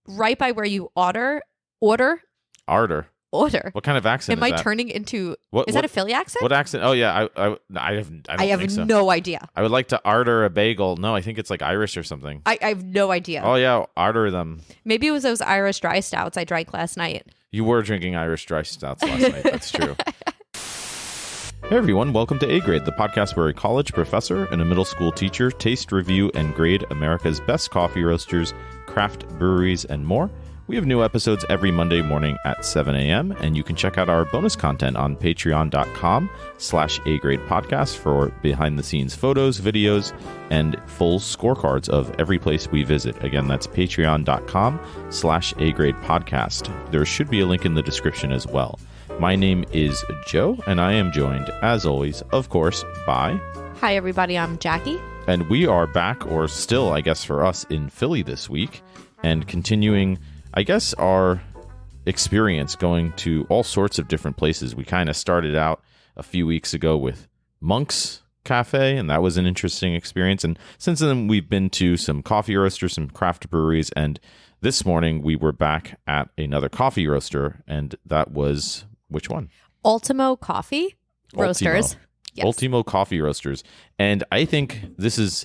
right by where you order. Ardor. What kind of accent Am I is that? turning into... What, is that a Philly accent? What accent? Oh, yeah. I don't think so. No idea. I would like to ardor a bagel. No, I think it's like Irish or something. I have no idea. Oh, yeah. Ardor them. Maybe it was those Irish dry stouts I drank last night. You were drinking Irish dry stouts last night. That's true. Hey, everyone. Welcome to A-Grade, the podcast where a college professor and a middle school teacher taste, review, and grade America's best coffee roasters, craft breweries, and more. We have new episodes every Monday morning at 7 a.m., and you can check out our bonus content on patreon.com/agradepodcast for behind-the-scenes photos, videos, and full scorecards of every place we visit. Again, that's patreon.com/agradepodcast. There should be a link in the description as well. My name is Joe, and I am joined, as always, of course, by... Hi, everybody. I'm Jackie. And we are back, or still, I guess, for us, in Philly this week, and continuing... I guess our experience going to all sorts of different places. We kind of started out a few weeks ago with Monk's Cafe, and that was an interesting experience. And since then, we've been to some coffee roasters, some craft breweries, and this morning we were back at another coffee roaster, and that was which one? Ultimo Coffee Roasters. Yes. Ultimo Coffee Roasters. And I think this is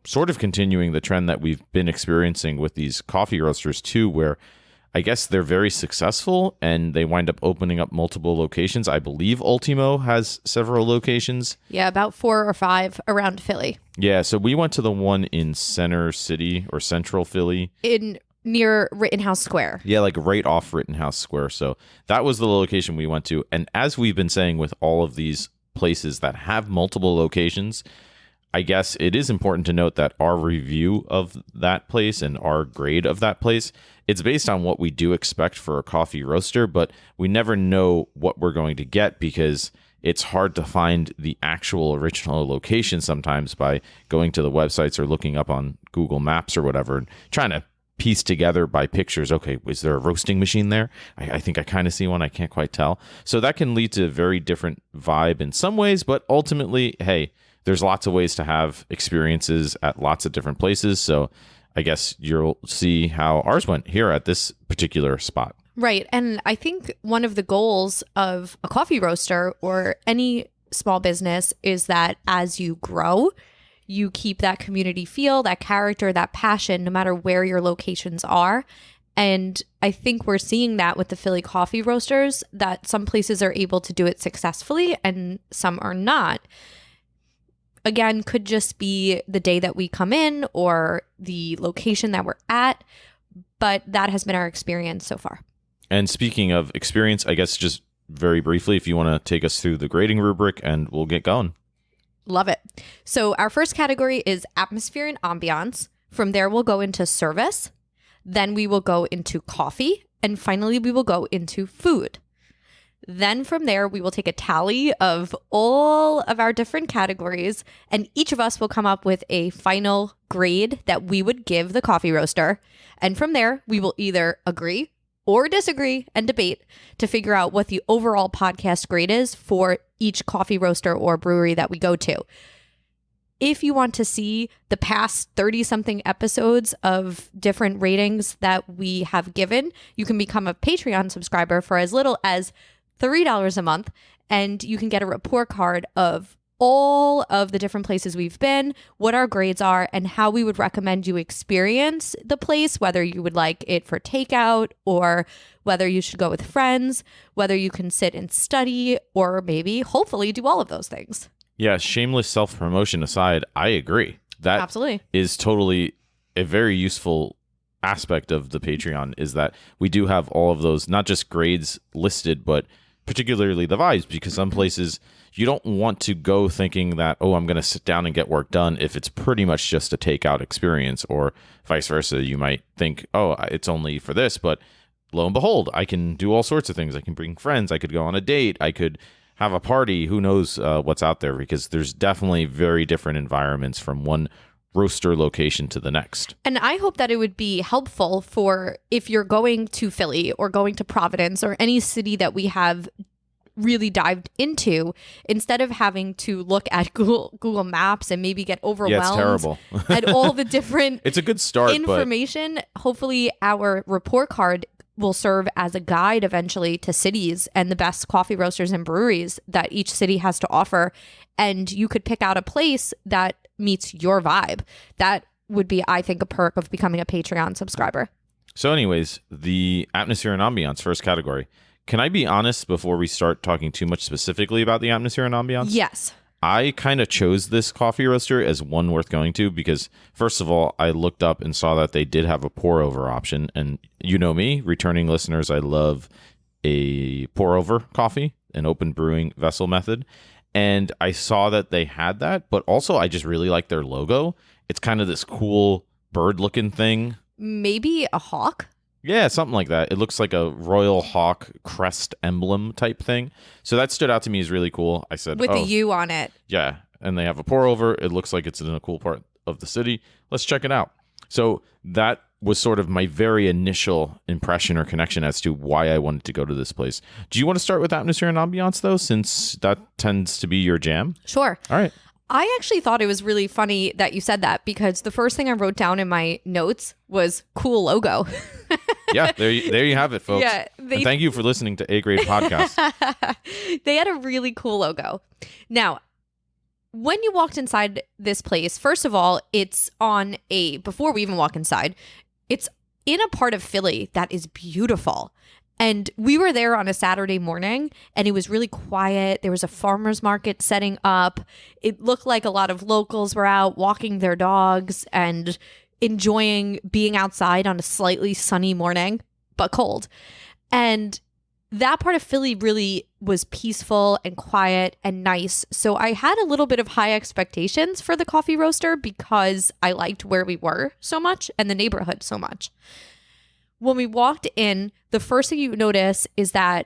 sort of continuing the trend that we've been experiencing with these coffee roasters too, where I guess they're very successful and they wind up opening up multiple locations. I believe Ultimo has several locations. Yeah, about 4 or 5 around Philly. Yeah, so we went to the one in Center City or Central Philly. Near Rittenhouse Square. Yeah, like right off Rittenhouse Square. So that was the location we went to. And as we've been saying with all of these places that have multiple locations, I guess it is important to note that our review of that place and our grade of that place, it's based on what we do expect for a coffee roaster, but we never know what we're going to get because it's hard to find the actual original location sometimes by going to the websites or looking up on Google Maps or whatever and trying to piece together by pictures. Okay, is there a roasting machine there? I think I kind of see one. I can't quite tell. So that can lead to a very different vibe in some ways, but ultimately, hey, there's lots of ways to have experiences at lots of different places. So I guess you'll see how ours went here at this particular spot. Right. And I think one of the goals of a coffee roaster or any small business is that as you grow, you keep that community feel, that character, that passion, no matter where your locations are. And I think we're seeing that with the Philly coffee roasters, that some places are able to do it successfully and some are not. Again, could just be the day that we come in or the location that we're at, but that has been our experience so far. And speaking of experience, I guess just very briefly, if you want to take us through the grading rubric and we'll get going. Love it. So our first category is atmosphere and ambiance. From there, we'll go into service. Then we will go into coffee. And finally, we will go into food. Then from there, we will take a tally of all of our different categories, and each of us will come up with a final grade that we would give the coffee roaster. And from there, we will either agree or disagree and debate to figure out what the overall podcast grade is for each coffee roaster or brewery that we go to. If you want to see the past 30-something episodes of different ratings that we have given, you can become a Patreon subscriber for as little as $3 a month, and you can get a report card of all of the different places we've been, what our grades are, and how we would recommend you experience the place, whether you would like it for takeout or whether you should go with friends, whether you can sit and study, or maybe, hopefully, do all of those things. Yeah, shameless self-promotion aside, I agree. That absolutely is totally a very useful aspect of the Patreon, is that we do have all of those, not just grades listed, but particularly the vibes, because some places you don't want to go thinking that, oh, I'm going to sit down and get work done if it's pretty much just a takeout experience, or vice versa. You might think, oh, it's only for this, but lo and behold, I can do all sorts of things. I can bring friends. I could go on a date. I could have a party. Who knows what's out there, because there's definitely very different environments from one roaster location to the next. And I hope that it would be helpful for if you're going to Philly or going to Providence or any city that we have really dived into, instead of having to look at Google Maps and maybe get overwhelmed. Yeah, it's terrible. At all the different it's a good start, information. Hopefully our report card will serve as a guide eventually to cities and the best coffee roasters and breweries that each city has to offer. And you could pick out a place that meets your vibe. That would be, I think, a perk of becoming a Patreon subscriber. So anyways, the atmosphere and ambiance, first category. Can I be honest before we start talking too much specifically about the atmosphere and ambiance? Yes. I kind of chose this coffee roaster as one worth going to because, first of all, I looked up and saw that they did have a pour over option. And you know me, returning listeners, I love a pour over coffee, an open brewing vessel method. And I saw that they had that, but also I just really like their logo. It's kind of this cool bird looking thing. Maybe a hawk? Yeah, something like that. It looks like a royal hawk crest emblem type thing. So that stood out to me as really cool. I said, with a U on it. Yeah, and they have a pour over. It looks like it's in a cool part of the city. Let's check it out. So that was sort of my very initial impression or connection as to why I wanted to go to this place. Do you want to start with atmosphere and ambiance, though, since that tends to be your jam? Sure. All right. I actually thought it was really funny that you said that because the first thing I wrote down in my notes was cool logo. Yeah, there you have it, folks. Yeah, and thank you for listening to A Grade Podcast. They had a really cool logo. Now, when you walked inside this place, first of all, before we even walk inside, it's in a part of Philly that is beautiful. And we were there on a Saturday morning and it was really quiet. There was a farmer's market setting up. It looked like a lot of locals were out walking their dogs and enjoying being outside on a slightly sunny morning, but cold. And that part of Philly really was peaceful and quiet and nice. So I had a little bit of high expectations for the coffee roaster because I liked where we were so much and the neighborhood so much. When we walked in, the first thing you notice is that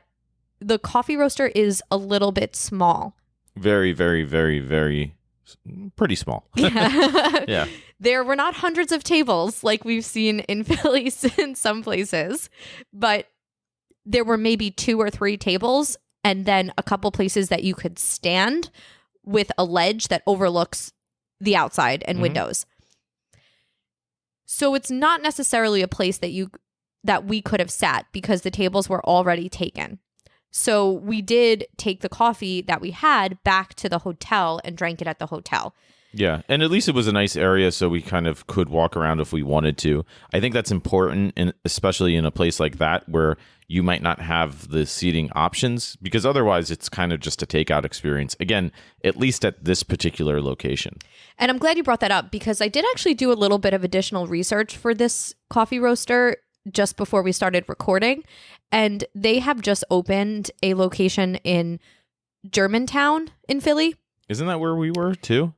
the coffee roaster is a little bit small. Very, very, very, very, pretty small. Yeah. Yeah. There were not hundreds of tables like we've seen in Philly in some places, but there were maybe 2 or 3 tables and then a couple places that you could stand with a ledge that overlooks the outside and windows. So it's not necessarily a place that we could have sat because the tables were already taken. So we did take the coffee that we had back to the hotel and drank it at the hotel. Yeah, and at least it was a nice area so we kind of could walk around if we wanted to. I think that's important, especially in a place like that where you might not have the seating options because otherwise it's kind of just a takeout experience. Again, at least at this particular location. And I'm glad you brought that up because I did actually do a little bit of additional research for this coffee roaster just before we started recording. And they have just opened a location in Germantown in Philly. Isn't that where we were too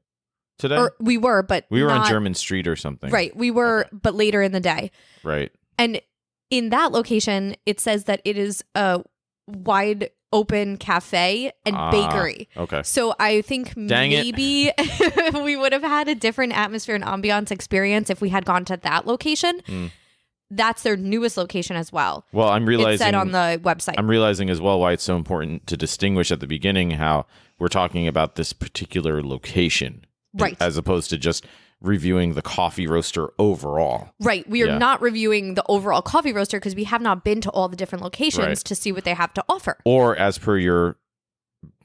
today? Or we were, but we were on German Street or something. Right. We were, but later in the day. Right. And in that location, it says that it is a wide open cafe and bakery. Okay. So I think maybe we would have had a different atmosphere and ambiance experience if we had gone to that location. That's their newest location as well. Well, I'm realizing it said on the website. I'm realizing as well why it's so important to distinguish at the beginning how we're talking about this particular location, right? As opposed to just reviewing the coffee roaster overall. Right. We are not reviewing the overall coffee roaster because we have not been to all the different locations to see what they have to offer. Or as per your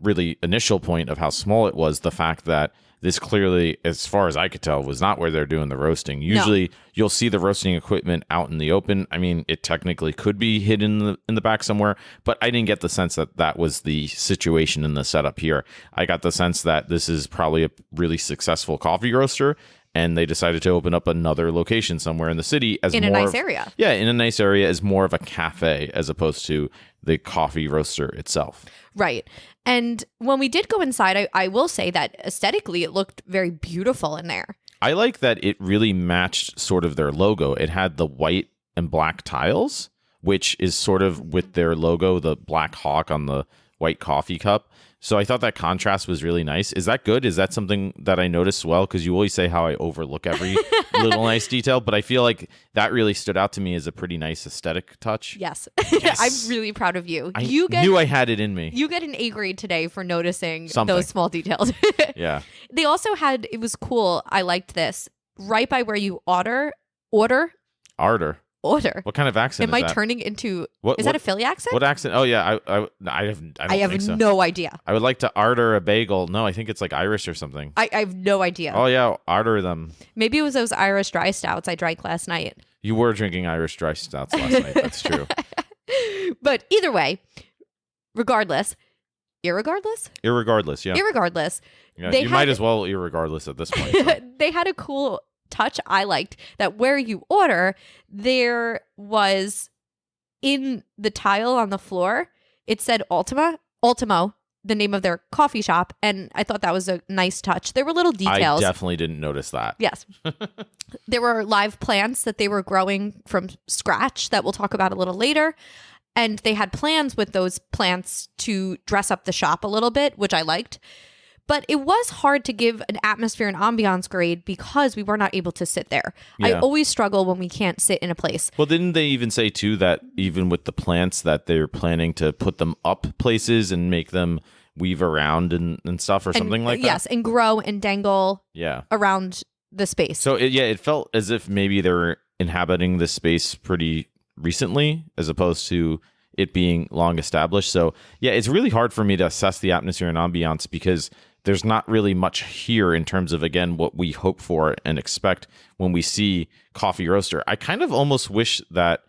really initial point of how small it was, the fact that this clearly, as far as I could tell, was not where they're doing the roasting. Usually you'll see the roasting equipment out in the open. I mean, it technically could be hidden in the back somewhere, but I didn't get the sense that that was the situation in the setup here. I got the sense that this is probably a really successful coffee roaster, and they decided to open up another location somewhere in the city as in more a nice area. Yeah, in a nice area as more of a cafe as opposed to the coffee roaster itself. Right. And when we did go inside, I will say that aesthetically it looked very beautiful in there. I like that it really matched sort of their logo. It had the white and black tiles, which is sort of with their logo, the black hawk on the white coffee cup. So I thought that contrast was really nice. Is that good? Is that something that I noticed well? Because you always say how I overlook every little nice detail, but I feel like that really stood out to me as a pretty nice aesthetic touch. Yes. Yes. I'm really proud of you. I knew I had it in me. You get an A grade today for noticing Something. those small details. Yeah. They also had, it was cool. I liked this. Right by where you order. Ardor. What kind of accent Am is I that? turning into, What- is what- that a Philly accent? What accent? Oh yeah, I don't I have think so. no idea. I would like to ardor a bagel. No, I think it's like Irish or something. I have no idea. Oh yeah, ardor them. Maybe it was those Irish dry stouts I drank last night. You were drinking Irish dry stouts last night. That's true. But either way, irregardless, Irregardless, yeah. Yeah, they you had- might as well irregardless at this point. so. they had a cool touch I liked that where you order, there was in the tile on the floor, it said Ultimo, the name of their coffee shop. And I thought that was a nice touch. There were little details. I definitely didn't notice that. Yes. There were live plants that they were growing from scratch that we'll talk about a little later. And they had plans with those plants to dress up the shop a little bit, which I liked. But it was hard to give an atmosphere and ambiance grade because we were not able to sit there. I Yeah. always struggle when we can't sit in a place. Well, didn't they even say too that even with the plants that they're planning to put them up places and make them weave around and stuff or something like that? Yes, and grow and dangle Yeah. around the space. So it felt as if maybe they were inhabiting this space pretty recently as opposed to it being long established. So yeah, it's really hard for me to assess the atmosphere and ambiance because there's not really much here in terms of, again, what we hope for and expect when we see coffee roaster. I kind of almost wish that,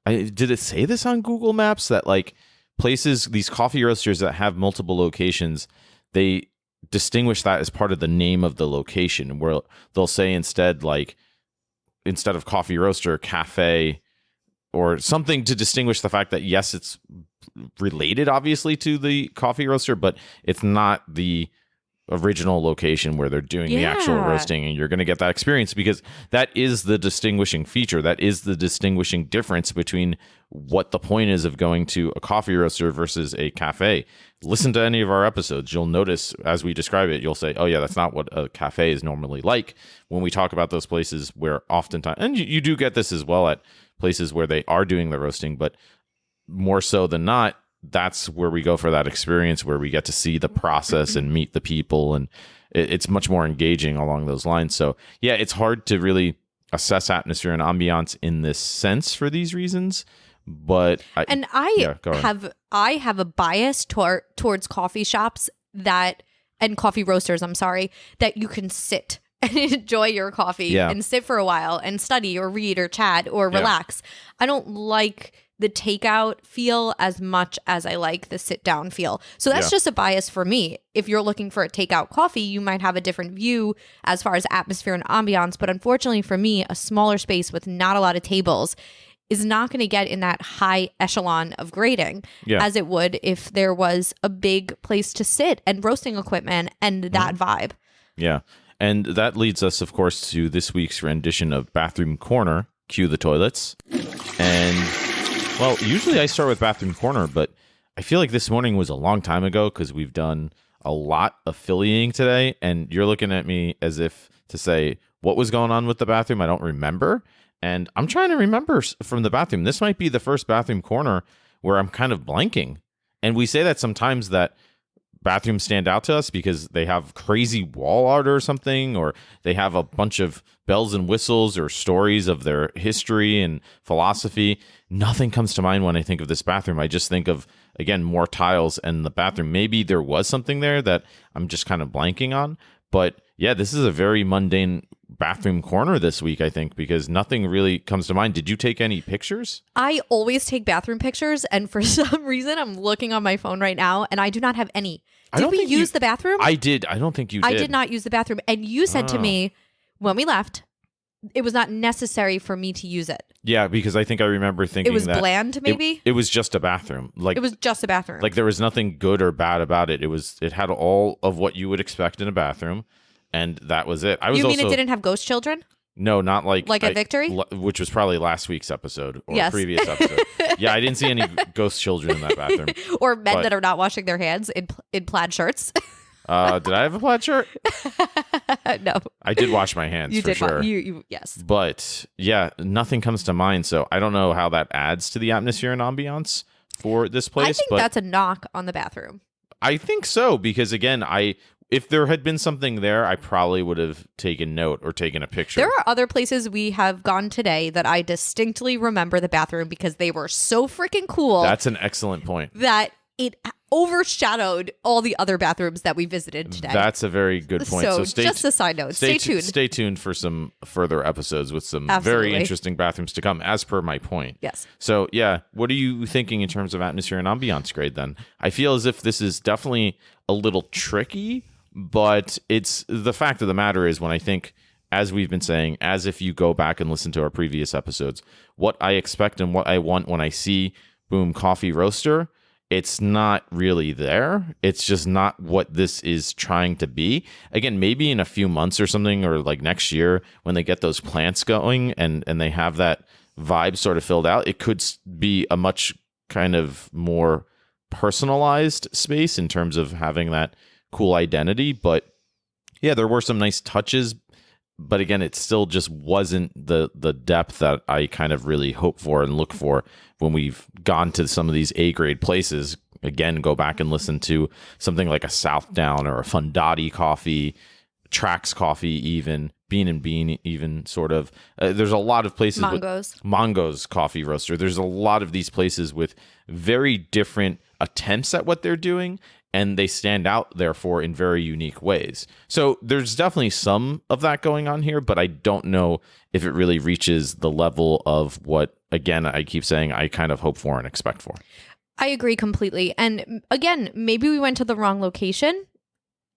did it say this on Google Maps that like places, these coffee roasters that have multiple locations, they distinguish that as part of the name of the location where they'll say instead of coffee roaster, cafe, or something to distinguish the fact that yes, it's related obviously to the coffee roaster, but it's not the original location where they're doing the actual Yeah. roasting, and you're going to get that experience because that is the distinguishing feature. That is the distinguishing difference between what the point is of going to a coffee roaster versus a cafe. Listen to any of our episodes. You'll notice as we describe it, you'll say, oh yeah, that's not what a cafe is normally like when we talk about those places where oftentimes, and you do get this as well at places where they are doing the roasting, but more so than not, that's where we go for that experience where we get to see the process and meet the people, and it's much more engaging along those lines. So yeah, it's hard to really assess atmosphere and ambiance in this sense for these reasons. But go ahead. I have a bias towards coffee shops and coffee roasters, that you can sit and enjoy your coffee and sit for a while and study or read or chat or relax. I don't like the takeout feel as much as I like the sit down feel. So that's just a bias for me. If you're looking for a takeout coffee, you might have a different view as far as atmosphere and ambiance. But unfortunately for me, a smaller space with not a lot of tables is not going to get in that high echelon of grading as it would if there was a big place to sit and roasting equipment and that vibe. Yeah. And that leads us, of course, to this week's rendition of Bathroom Corner, Cue the Toilets. And, well, usually I start with Bathroom Corner, but I feel like this morning was a long time ago because we've done a lot of Phillying today. And you're looking at me as if to say, what was going on with the bathroom? I don't remember. And I'm trying to remember from the bathroom. This might be the first Bathroom Corner where I'm kind of blanking. And we say that sometimes that bathrooms stand out to us because they have crazy wall art or something, or they have a bunch of bells and whistles or stories of their history and philosophy. Nothing comes to mind when I think of this bathroom. I just think of, again, more tiles and the bathroom. Maybe there was something there that I'm just kind of blanking on. But yeah, this is a very mundane Bathroom Corner this week, I think, because nothing really comes to mind. Did you take any pictures? I always take bathroom pictures, and for some reason, I'm looking on my phone right now, and I do not have any. Did we use the bathroom? I did. I don't think you did. I did not use the bathroom. And you said to me when we left, it was not necessary for me to use it. Yeah, because I think I remember thinking it was that bland, maybe? It was just a bathroom. Like it was just a bathroom. Like there was nothing good or bad about it. It had all of what you would expect in a bathroom, and that was it. You mean it didn't have ghost children? No, not like a victory, which was probably last week's episode or yes. previous episode. Yeah, I didn't see any ghost children in that bathroom. Or men that are not washing their hands in plaid shirts. Did I have a plaid shirt? No. I did wash my hands You for did. sure. Yes. But yeah, nothing comes to mind. So I don't know how that adds to the atmosphere and ambiance for this place. I think that's a knock on the bathroom. I think so, because again, if there had been something there, I probably would have taken note or taken a picture. There are other places we have gone today that I distinctly remember the bathroom because they were so freaking cool. That's an excellent point. That it overshadowed all the other bathrooms that we visited today. That's a very good point. So just a side note, stay tuned. Stay tuned for some further episodes with some Absolutely. very interesting bathrooms to come, as per my point. Yes. So yeah, what are you thinking in terms of atmosphere and ambiance grade then? I feel as if this is definitely a little tricky, but it's the fact of the matter is when I think, as we've been saying, as if you go back and listen to our previous episodes, what I expect and what I want when I see Boom Coffee Roaster, it's not really there. It's just not what this is trying to be. Again, maybe in a few months or something, or like next year when they get those plants going and they have that vibe sort of filled out, it could be a much kind of more personalized space in terms of having that cool identity. But yeah, there were some nice touches, but again, it still just wasn't the depth that I kind of really hope for and look for when we've gone to some of these A-grade places. Again, go back and listen to something like a Southdown or a Fundati Coffee, Trax Coffee, even Bean and Bean, even sort of. There's a lot of places. Mongo's Coffee Roaster. There's a lot of these places with very different attempts at what they're doing, and they stand out, therefore, in very unique ways. So there's definitely some of that going on here, but I don't know if it really reaches the level of what, again, I keep saying I kind of hope for and expect for. I agree completely. And again, maybe we went to the wrong location,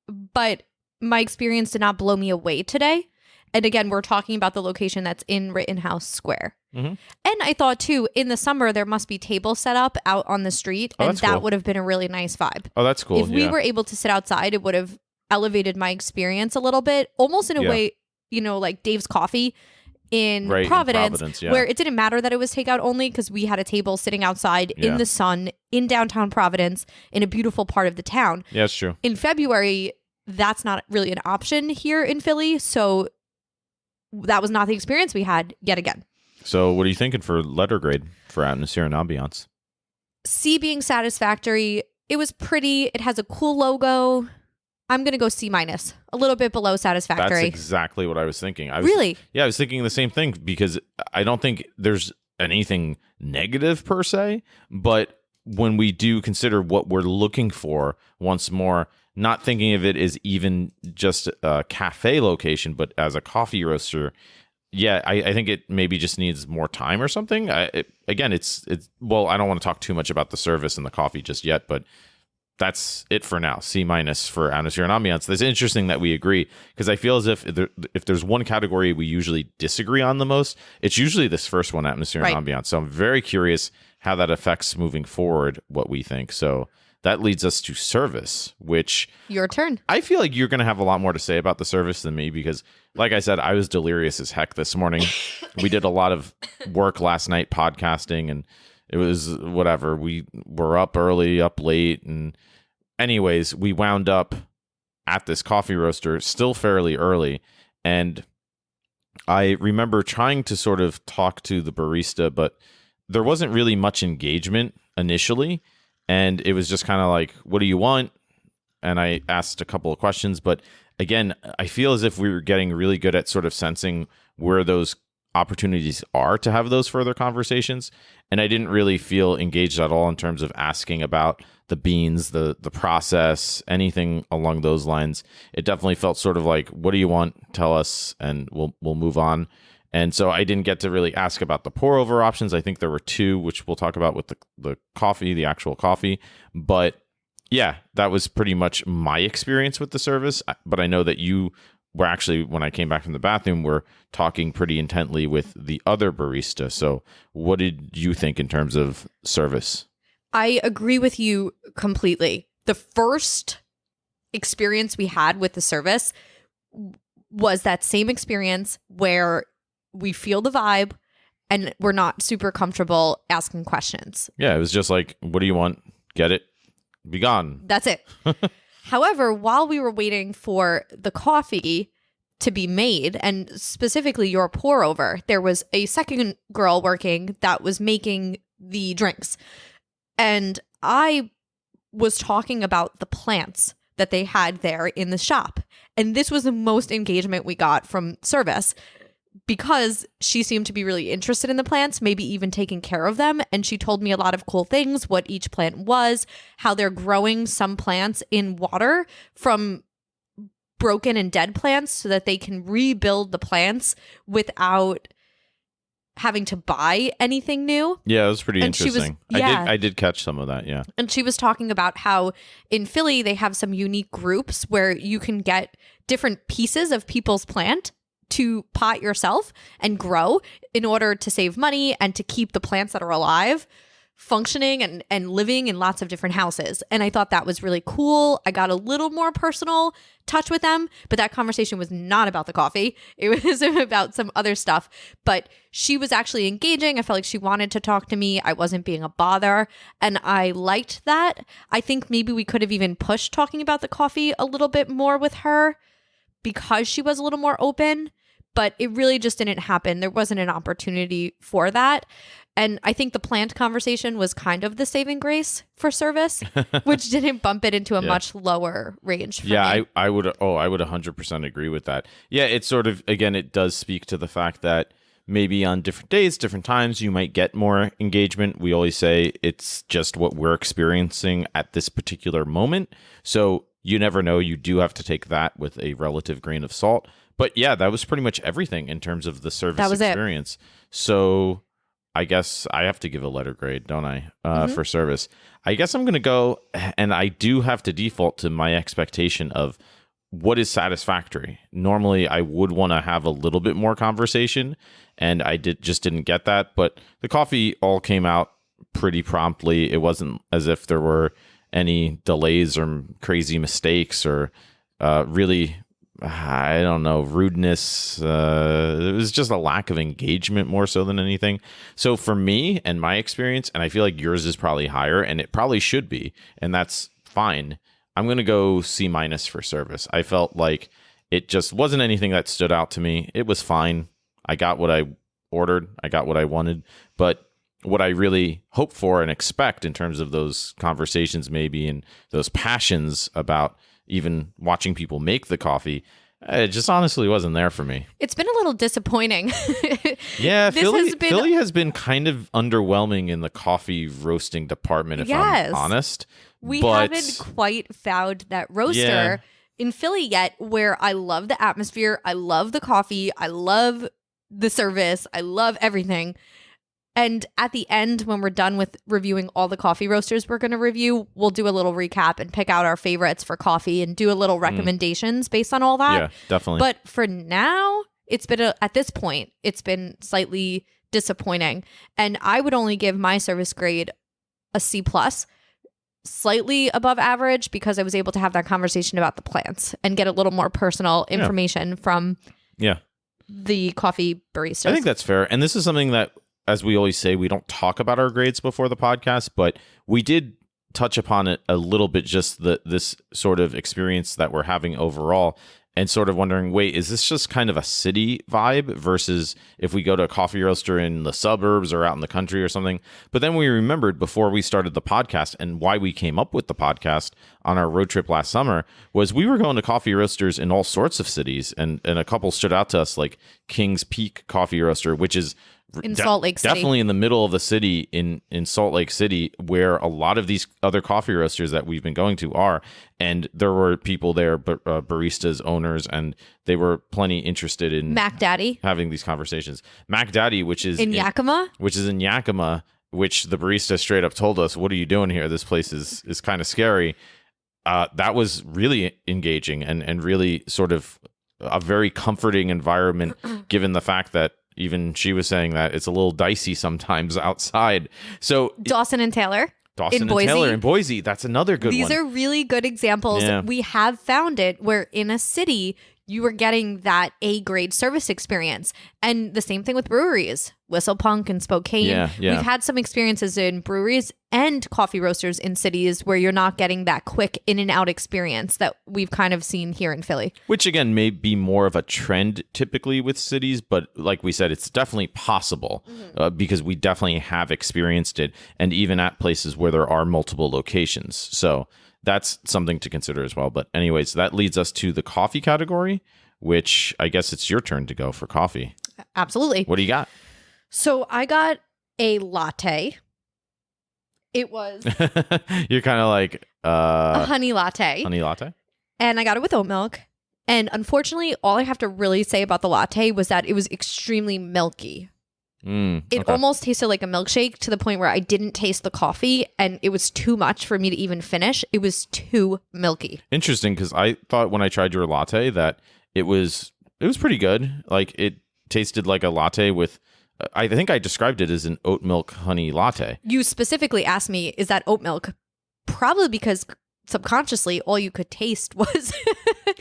but my experience did not blow me away today. And again, we're talking about the location that's in Rittenhouse Square. Mm-hmm. And I thought, too, in the summer, there must be tables set up out on the street. And that cool. would have been a really nice vibe. Oh, that's cool. If we were able to sit outside, it would have elevated my experience a little bit, almost in a way, like Dave's Coffee in Providence, where it didn't matter that it was takeout only because we had a table sitting outside in the sun in downtown Providence in a beautiful part of the town. Yeah, that's true. In February, that's not really an option here in Philly. So that was not the experience we had yet again. So what are you thinking for letter grade for atmosphere and ambiance? C being satisfactory. It was pretty. It has a cool logo. I'm going to go C-, a little bit below satisfactory. That's exactly what I was thinking. Really? Yeah, I was thinking the same thing because I don't think there's anything negative per se, but when we do consider what we're looking for, once more, not thinking of it as even just a cafe location, but as a coffee roaster, yeah, I think it maybe just needs more time or something. Again, it's well, I don't want to talk too much about the service and the coffee just yet, but that's it for now. C- for atmosphere and ambiance. It's interesting that we agree because I feel as if there's one category we usually disagree on the most, it's usually this first one, atmosphere and ambiance. So I'm very curious how that affects moving forward what we think. So that leads us to service, which... Your turn. I feel like you're going to have a lot more to say about the service than me because, like I said, I was delirious as heck this morning. We did a lot of work last night podcasting, and it was whatever. We were up early, up late, and anyways, we wound up at this coffee roaster still fairly early, and I remember trying to sort of talk to the barista, but there wasn't really much engagement initially. And it was just kind of like, what do you want? And I asked a couple of questions. But again, I feel as if we were getting really good at sort of sensing where those opportunities are to have those further conversations. And I didn't really feel engaged at all in terms of asking about the beans, the process, anything along those lines. It definitely felt sort of like, what do you want? Tell us, and we'll move on. And so I didn't get to really ask about the pour over options. I think there were two, which we'll talk about with the coffee, the actual coffee. But yeah, that was pretty much my experience with the service. But I know that you were actually, when I came back from the bathroom, were talking pretty intently with the other barista. So what did you think in terms of service? I agree with you completely. The first experience we had with the service, was that same experience where we feel the vibe and we're not super comfortable asking questions. Yeah, it was just like, what do you want? Get it? Be gone. That's it. However, while we were waiting for the coffee to be made, and specifically your pour over, there was a second girl working that was making the drinks. And I was talking about the plants that they had there in the shop. And this was the most engagement we got from service because she seemed to be really interested in the plants, maybe even taking care of them. And she told me a lot of cool things, what each plant was, how they're growing some plants in water from broken and dead plants so that they can rebuild the plants without having to buy anything new. Yeah, it was pretty interesting. I did catch some of that, yeah. And she was talking about how in Philly they have some unique groups where you can get different pieces of people's plant to pot yourself and grow in order to save money and to keep the plants that are alive functioning and living in lots of different houses. And I thought that was really cool. I got a little more personal touch with them, but that conversation was not about the coffee. It was about some other stuff. But she was actually engaging. I felt like she wanted to talk to me. I wasn't being a bother. And I liked that. I think maybe we could have even pushed talking about the coffee a little bit more with her because she was a little more open. But it really just didn't happen. There wasn't an opportunity for that. And I think the plant conversation was kind of the saving grace for service, which didn't bump it into a much lower range for me. I would 100% agree with that. Yeah, it's sort of, again, it does speak to the fact that maybe on different days, different times, you might get more engagement. We always say it's just what we're experiencing at this particular moment. So you never know. You do have to take that with a relative grain of salt. But yeah, that was pretty much everything in terms of the service experience. So I guess I have to give a letter grade, don't I, for service. I guess I'm going to go, and I do have to default to my expectation of what is satisfactory. Normally, I would want to have a little bit more conversation, and I just didn't get that. But the coffee all came out pretty promptly. It wasn't as if there were any delays or crazy mistakes or really, I don't know, rudeness. It was just a lack of engagement more so than anything. So for me and my experience, and I feel like yours is probably higher, and it probably should be, and that's fine. I'm going to go C- for service. I felt like it just wasn't anything that stood out to me. It was fine. I got what I ordered. I got what I wanted. But what I really hope for and expect in terms of those conversations maybe and those passions about even watching people make the coffee, it just honestly wasn't there for me. It's been a little disappointing. Yeah, Philly has been kind of underwhelming in the coffee roasting department, if I'm honest. We haven't quite found that roaster in Philly yet where I love the atmosphere, I love the coffee, I love the service, I love everything. And at the end, when we're done with reviewing all the coffee roasters we're going to review, we'll do a little recap and pick out our favorites for coffee and do a little recommendations based on all that. Yeah, definitely. But for now, it's been at this point, it's been slightly disappointing. And I would only give my service grade a C+, slightly above average, because I was able to have that conversation about the plants and get a little more personal information from the coffee baristas. I think that's fair. And this is something that, as we always say, we don't talk about our grades before the podcast, but we did touch upon it a little bit, just this sort of experience that we're having overall, and sort of wondering, wait, is this just kind of a city vibe versus if we go to a coffee roaster in the suburbs or out in the country or something? But then we remembered before we started the podcast, and why we came up with the podcast on our road trip last summer, was we were going to coffee roasters in all sorts of cities, and a couple stood out to us, like King's Peak Coffee Roaster, which is in Salt Lake City. Definitely in the middle of the city in Salt Lake City, where a lot of these other coffee roasters that we've been going to are. And there were people there, baristas, owners, and they were plenty interested in Mac Daddy having these conversations. Mac Daddy, which is in Yakima, which the barista straight up told us, "What are you doing here? This place is kind of scary." That was really engaging and really sort of a very comforting environment, given the fact that even she was saying that it's a little dicey sometimes outside. So Dawson and Taylor in Boise. That's another good one. These are really good examples. Yeah. We have found it where in a city you were getting that A-grade service experience. And the same thing with breweries, Whistlepunk and Spokane. Yeah. We've had some experiences in breweries and coffee roasters in cities where you're not getting that quick in and out experience that we've kind of seen here in Philly. Which, again, may be more of a trend typically with cities, but like we said, it's definitely possible because we definitely have experienced it, and even at places where there are multiple locations. So that's something to consider as well. But anyways, that leads us to the coffee category, which I guess it's your turn to go for coffee. Absolutely. What do you got? So I got a latte. It was You're kind of like a honey latte. Honey latte? And I got it with oat milk. And unfortunately, all I have to really say about the latte was that it was extremely milky. It almost tasted like a milkshake to the point where I didn't taste the coffee, and it was too much for me to even finish. It was too milky. Interesting, because I thought when I tried your latte that it was pretty good. Like, it tasted like a latte with, I think I described it as an oat milk honey latte. You specifically asked me, is that oat milk? Probably because subconsciously all you could taste was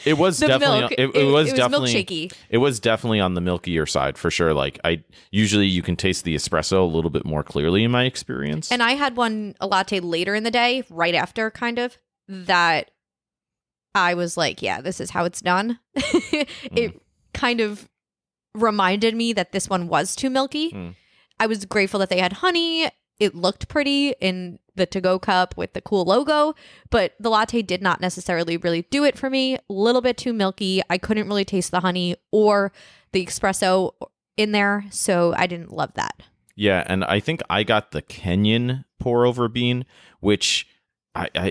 it was the definitely milk. It was definitely milkshakey. It was definitely on the milkier side for sure. Like, I usually you can taste the espresso a little bit more clearly in my experience. And I had a latte later in the day, right after kind of, that I was like, yeah, this is how it's done. It kind of reminded me that this one was too milky. I was grateful that they had honey. It looked pretty in the to-go cup with the cool logo, but the latte did not necessarily really do it for me. A little bit too milky. I couldn't really taste the honey or the espresso in there, so I didn't love that. Yeah, and I think I got the Kenyan pour-over bean, which I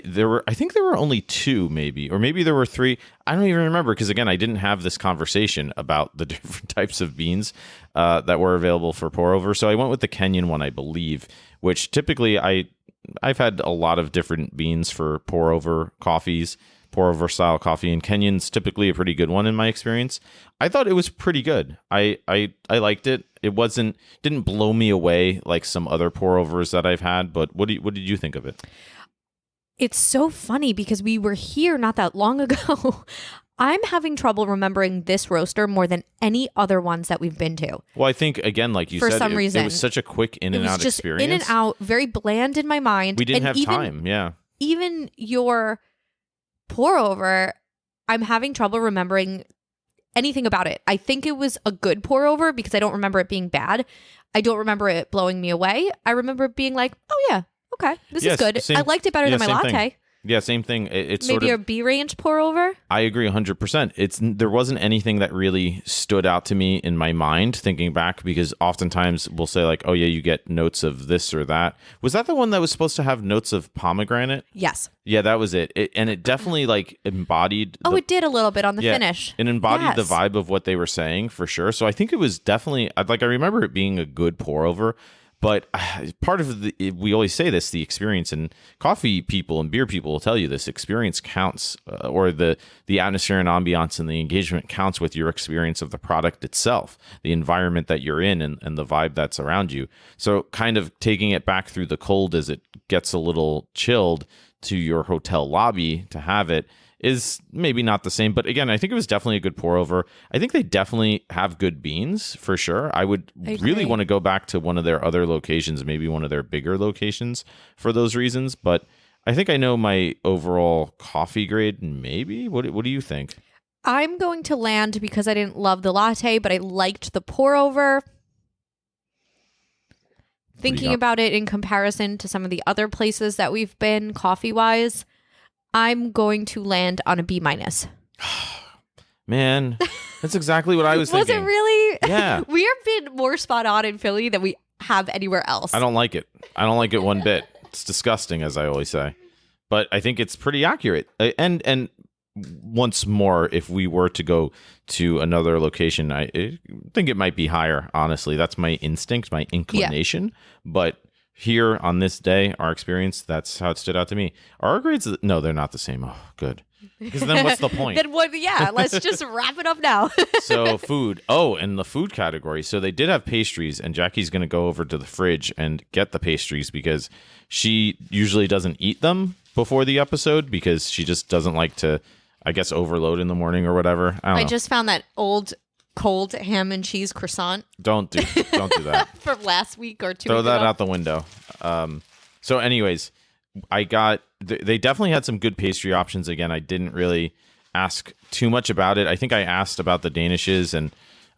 think there were only two, maybe, or maybe there were three. I don't even remember because, again, I didn't have this conversation about the different types of beans that were available for pour-over. So I went with the Kenyan one, I believe, which typically I've had a lot of different beans for pour-over coffees, pour-over style coffee, and Kenyan's typically a pretty good one in my experience. I thought it was pretty good. I liked it. It didn't blow me away like some other pour-overs that I've had, but what did you think of it? It's so funny because we were here not that long ago. I'm having trouble remembering this roaster more than any other ones that we've been to. Well, I think, again, like you said, for some reason, it was such a quick in and out experience. In and out, very bland in my mind. We didn't have time, yeah. Even your pour over, I'm having trouble remembering anything about it. I think it was a good pour over because I don't remember it being bad. I don't remember it blowing me away. I remember it being like, oh yeah, okay, this is good. I liked it better than my latte. Thing. Yeah, same thing. It's maybe sort of a B-range pour over. I agree 100%. There wasn't anything that really stood out to me in my mind thinking back, because oftentimes we'll say like, oh yeah, you get notes of this or that. Was that the one that was supposed to have notes of pomegranate? Yes. Yeah, that was it. And it definitely like embodied. It did a little bit on the finish. It embodied the vibe of what they were saying for sure. So I think it was definitely like, I remember it being a good pour over. But part of we always say this, the experience, and coffee people and beer people will tell you this, experience counts, or the atmosphere and ambiance and the engagement counts with your experience of the product itself, the environment that you're in and the vibe that's around you. So kind of taking it back through the cold as it gets a little chilled to your hotel lobby to have it is maybe not the same. But again, I think it was definitely a good pour over. I think they definitely have good beans for sure. I would really want to go back to one of their other locations, maybe one of their bigger locations for those reasons. But I think I know my overall coffee grade, maybe. What do you think? I'm going to land because I didn't love the latte, but I liked the pour over. Thinking about it in comparison to some of the other places that we've been coffee-wise, I'm going to land on a B-. Man, that's exactly what I was thinking. Was it really? Yeah. We have been more spot on in Philly than we have anywhere else. I don't like it. I don't like it one bit. It's disgusting, as I always say. But I think it's pretty accurate. And once more, if we were to go to another location, I think it might be higher, honestly. That's my instinct, my inclination. Yeah. But here on this day, our experience, that's how it stood out to me. Our grades, no, they're not the same. Oh, good. Because then what's the point? Then what? Yeah, let's just wrap it up now. So food. Oh, and the food category. So they did have pastries, and Jackie's going to go over to the fridge and get the pastries because she usually doesn't eat them before the episode because she just doesn't like to, I guess, overload in the morning or whatever. I don't I know. just found that old cold ham and cheese croissant Don't do that. from last week or 2 Throw weeks that ago. out the window. So anyways, they definitely had some good pastry options. Again, I didn't really ask too much about it. I think I asked about the Danishes, and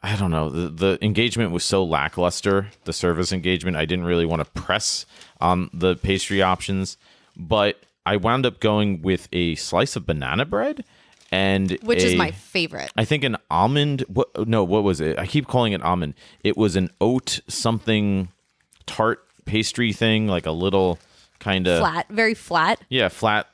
I don't know, the engagement was so lackluster, the service engagement. I didn't really want to press on the pastry options, but I wound up going with a slice of banana bread and which is my favorite. I think an almond. What was it? I keep calling it almond. It was an oat something tart pastry thing, like a little kind of Flat, very flat. Yeah, flat.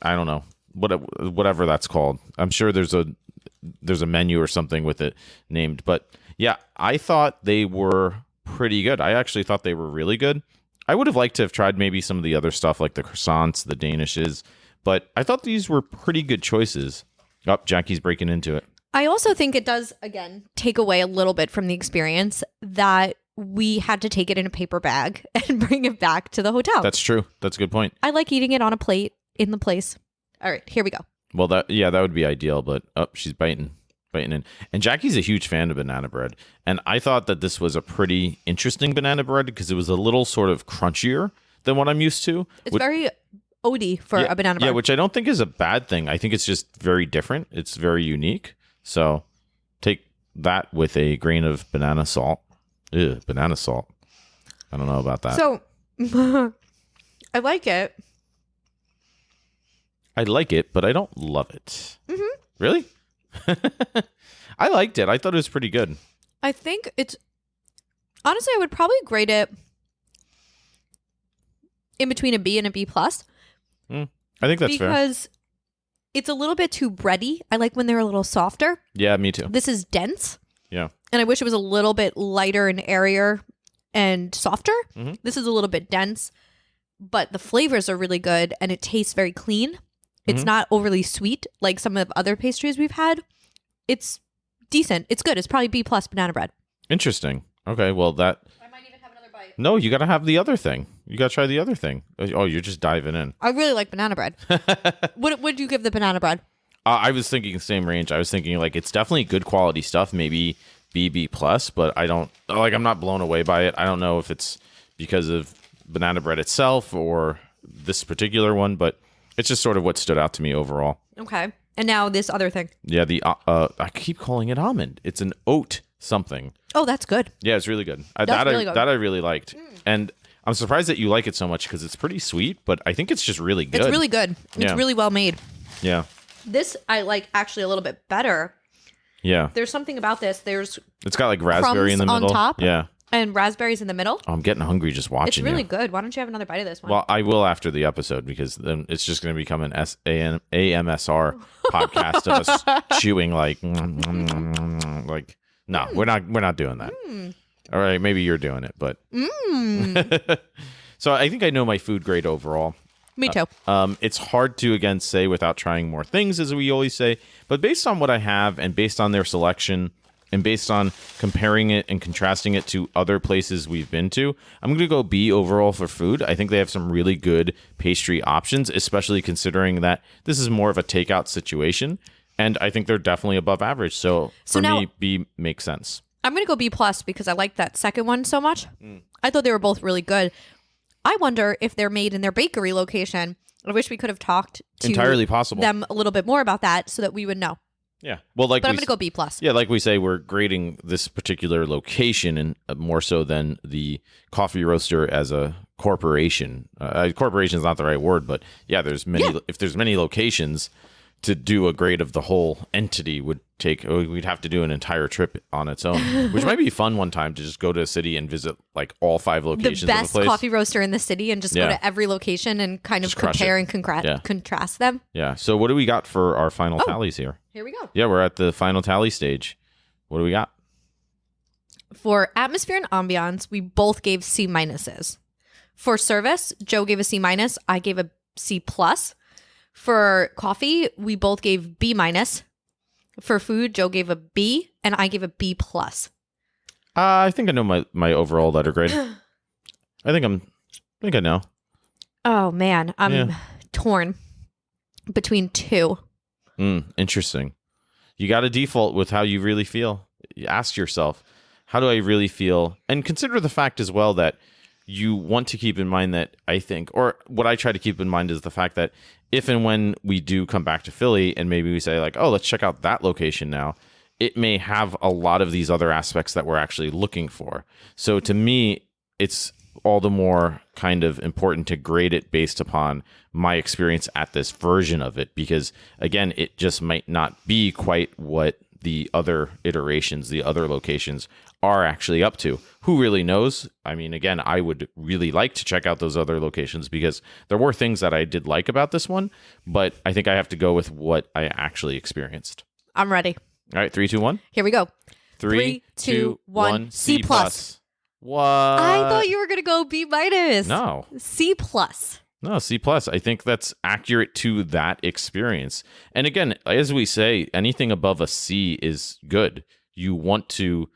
I don't know whatever that's called. I'm sure there's a menu or something with it named. But yeah, I thought they were pretty good. I actually thought they were really good. I would have liked to have tried maybe some of the other stuff like the croissants, the Danishes, but I thought these were pretty good choices. Oh, Jackie's breaking into it. I also think it does, again, take away a little bit from the experience that we had to take it in a paper bag and bring it back to the hotel. That's true. That's a good point. I like eating it on a plate in the place. All right, here we go. Well, that would be ideal, but she's biting in. And Jackie's a huge fan of banana bread, and I thought that this was a pretty interesting banana bread because it was a little sort of crunchier than what I'm used to. It's very oaty for a banana bread. Yeah, which I don't think is a bad thing. I think it's just very different. It's very unique. So take that with a grain of banana salt. Ew, banana salt. I don't know about that. So I like it. I like it, but I don't love it. Mm-hmm. Really? I liked it. I thought it was pretty good. I think it's... Honestly, I would probably grade it in between a B and a B+. I think that's fair. Because it's a little bit too bready. I like when they're a little softer. Yeah, me too. This is dense. Yeah. And I wish it was a little bit lighter and airier and softer. Mm-hmm. This is a little bit dense, but the flavors are really good and it tastes very clean. It's not overly sweet like some of the other pastries we've had. It's decent. It's good. It's probably B+ banana bread. Interesting. Okay, well I might even have another bite. No, you got to have the other thing. You got to try the other thing. Oh, you're just diving in. I really like banana bread. What would you give the banana bread? I was thinking the same range. I was thinking like it's definitely good quality stuff, maybe B+, but I'm not blown away by it. I don't know if it's because of banana bread itself or this particular one, but it's just sort of what stood out to me overall. Okay. And now this other thing. Yeah, I keep calling it almond. It's an oat something. Oh, that's good. Yeah, it's really good. Really good. That I really liked. And I'm surprised that you like it so much because it's pretty sweet, but I think it's just really good. It's really good. It's Yeah. really well made. Yeah. This I like actually a little bit better. Yeah. There's something about this. There's It's got like raspberry in the crumbs middle. on top. Yeah. and raspberries in the middle. Oh, I'm getting hungry just watching It's really you. good. Why don't you have another bite of this one? Well, I will after the episode because then it's just going to become an AMSR podcast of us chewing like no, we're not doing that. All right, maybe you're doing it, but so I think I know my food grade overall. Me too. It's hard to again say without trying more things, as we always say. But based on what I have, and based on their selection, and based on comparing it and contrasting it to other places we've been to, I'm going to go B overall for food. I think they have some really good pastry options, especially considering that this is more of a takeout situation. And I think they're definitely above average. So for now- me, B makes sense. I'm going to go B+ because I like that second one so much. I thought they were both really good. I wonder if they're made in their bakery location. I wish we could have talked to Entirely possible. them a little bit more about that so that we would know. Yeah. Well, like But I'm going to go B+. Yeah, like we say, we're grading this particular location and more so than the coffee roaster as a corporation. Corporation is not the right word, but yeah, there's many. Yeah. If there's many locations, to do a grade of the whole entity would take. We'd have to do an entire trip on its own, which might be fun one time to just go to a city and visit like all 5 locations. The best of a place. coffee roaster in the city and just go to every location and kind of Just crush compare it. and contrast them. Yeah. So what do we got for our final tallies here? Here we go. Yeah, we're at the final tally stage. What do we got? For atmosphere and ambiance, we both gave C minuses. For service, Joe gave a C minus. I gave a C plus. For coffee, we both gave B minus. For food, Joe gave a B and I gave a B plus. I think I know my overall letter grade. I think I know. Oh man, I'm Yeah. torn between two. Interesting. You got to default with how you really feel. You ask yourself, how do I really feel? And consider the fact as well that you want to keep in mind that I think, or what I try to keep in mind is the fact that if and when we do come back to Philly and maybe we say like, oh, let's check out that location now, it may have a lot of these other aspects that we're actually looking for. So to me, it's all the more kind of important to grade it based upon my experience at this version of it, because again, it just might not be quite what the other iterations, the other locations are actually up to. Who really knows? I mean, again, I would really like to check out those other locations because there were things that I did like about this one, but I think I have to go with what I actually experienced. I'm ready. All right, 3, 2, 1. Here we go. 3, 2, 1. C+. What? I thought you were going to go B-. No. C+. No, C+. I think that's accurate to that experience. And again, as we say, anything above a C is good. You want to,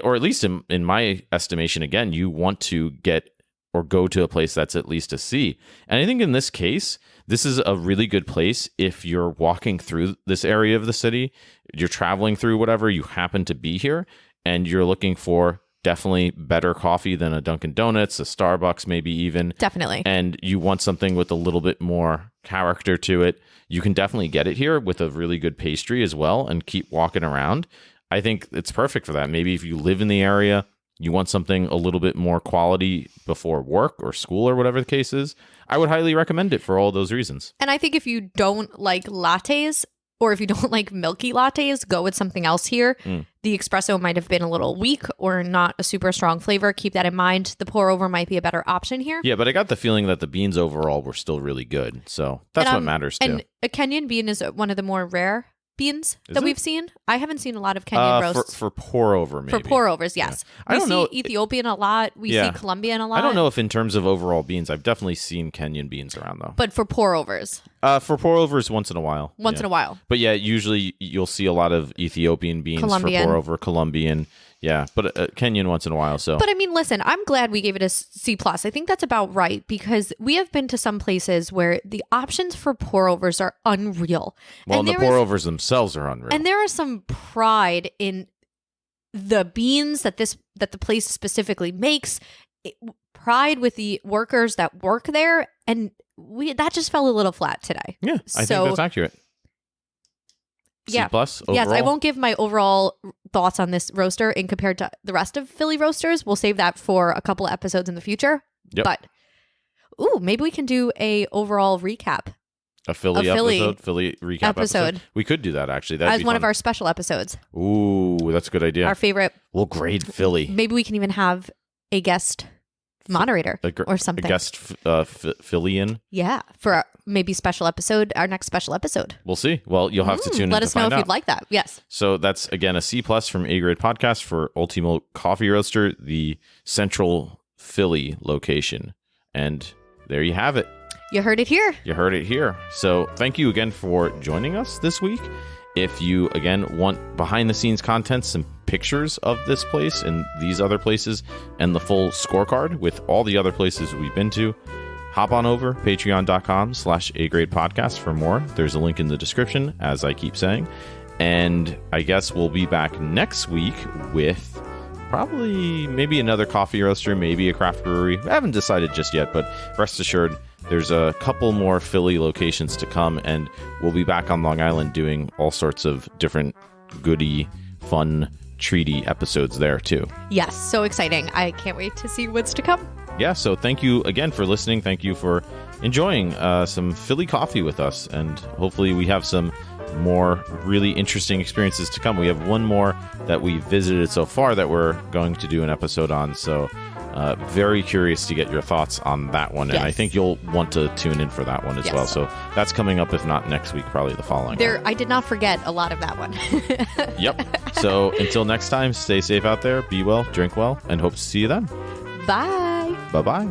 or at least in my estimation, again, you want to get or go to a place that's at least a C. And I think in this case, this is a really good place if you're walking through this area of the city, you're traveling through whatever, you happen to be here, and you're looking for definitely better coffee than a Dunkin' Donuts, a Starbucks maybe even. Definitely. And you want something with a little bit more character to it. You can definitely get it here with a really good pastry as well and keep walking around. I think it's perfect for that. Maybe if you live in the area, you want something a little bit more quality before work or school or whatever the case is, I would highly recommend it for all those reasons. And I think if you don't like lattes, or if you don't like milky lattes, go with something else here. The espresso might have been a little weak or not a super strong flavor. Keep that in mind. The pour over might be a better option here. Yeah, but I got the feeling that the beans overall were still really good. So that's what matters too. And a Kenyan bean is one of the more rare beans that we've seen. I haven't seen a lot of Kenyan roasts. For pour over, maybe. For pour overs, yes. Yeah. We see Ethiopian a lot. We see Colombian a lot. I don't know if in terms of overall beans, I've definitely seen Kenyan beans around though. But for pour overs? For pour overs, once in a while. Once in a while. But yeah, usually you'll see a lot of Ethiopian beans Colombian. For pour over, Colombian. Yeah, but Kenyan once in a while. So, but I mean, listen, I'm glad we gave it a C+. I think that's about right because we have been to some places where the options for pour overs are unreal. Well, and the pour overs themselves are unreal. And there is some pride in the beans that the place specifically makes. Pride with the workers that work there, and that just fell a little flat today. Yeah, I think that's accurate. C+ overall? Yes, I won't give my overall thoughts on this roaster in compared to the rest of Philly roasters. We'll save that for a couple of episodes in the future. Yep. But maybe we can do a overall recap. A Philly recap episode. We could do that actually. That'd be one fun. of our special episodes. Ooh, that's a good idea. Our favorite. We'll grade Philly. Maybe we can even have a guest moderator or something. A guest Phillian. Yeah, for maybe special episode, our next special episode. We'll see. Well, you'll have to tune in to find out. Let us know if you'd like that. Yes. So that's, again, a C+ from A Grade Podcast for Ultimo Coffee Roaster, the Central Philly location. And there you have it. You heard it here. You heard it here. So thank you again for joining us this week. If you, again, want behind-the-scenes content, some pictures of this place and these other places, and the full scorecard with all the other places we've been to, hop on over, patreon.com/agradepodcast for more. There's a link in the description, as I keep saying. And I guess we'll be back next week with probably maybe another coffee roaster, maybe a craft brewery. I haven't decided just yet, but rest assured, there's a couple more Philly locations to come, and we'll be back on Long Island doing all sorts of different goody, fun, treaty episodes there too. Yes, so exciting. I can't wait to see what's to come. Yeah, so thank you again for listening. Thank you for enjoying some Philly coffee with us, and hopefully we have some more really interesting experiences to come. We have one more that we visited so far that we're going to do an episode on, so very curious to get your thoughts on that one. Yes. And I think you'll want to tune in for that one as well. So that's coming up, if not next week, probably the following one. I did not forget a lot of that one. Yep. So until next time, stay safe out there, be well, drink well, and hope to see you then. Bye. Bye-bye.